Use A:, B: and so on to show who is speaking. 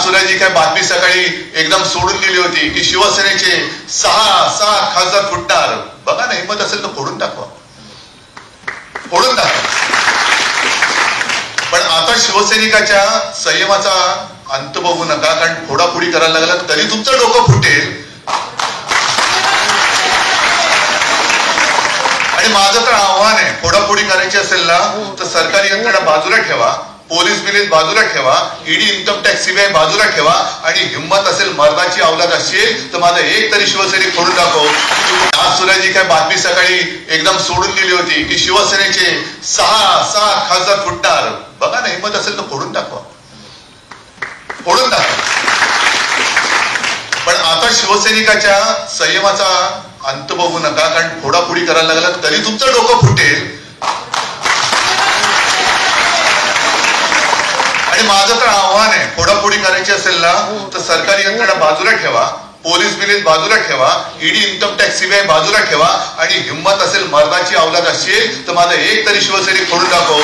A: नासुराची काय बातमी सकाळी एकदम सोडून दिली होती की शिवसेनेचे 6 खासदार फुटणार. बघा ना, हिंमत असेल तर फोडून दाखवा, फोडून दाखवा. पण आता शिवसैनिकाच्या संयमाचा अंत बघू नका, कारण फोडाफोडी करायला लागला तरी तुमचं डोकं फुटेल. आणि माझं तर आव्हान आहे, फोडाफोडी करायची असेल ना तर सरकारी यंत्रणा बाजूला ठेवा, पोलीस बिलीस बाजूला ठेवा, ईडी, इन्कम टॅक्स, सीबीआय बाजूला ठेवा आणि हिंमत असेल, मर्दाची अवलाद असेल तर माझा एक तरी शिवसैनिक फोडून दाखव. नासुराची काय बातमी सकाळी एकदम सोडून दिली होती की शिवसेनेचे 6 खासदार फुटणार. बघा ना, हिंमत असेल तर फोडून दाखवा, फोडून दाखवा. पण आता शिवसैनिकाच्या संयमाचा अंत बघू नका, कारण फोडाफोडी करायला लागला तरी तुमचं डोकं फुटेल. आणि माझं तर आव्हान आहे, फोडाफोडी करायची असेल ना तर सरकारी यंत्रणा बाजूला ठेवा, पोलीस बिलीस बाजूला ठेवा, ईडी, इन्कम टॅक्स, सीबीआय बाजूला ठेवा आणि हिंमत असेल, मर्दाची अवलाद असेल तर माझा एक तरी शिवसैनिक फोडून दाखव.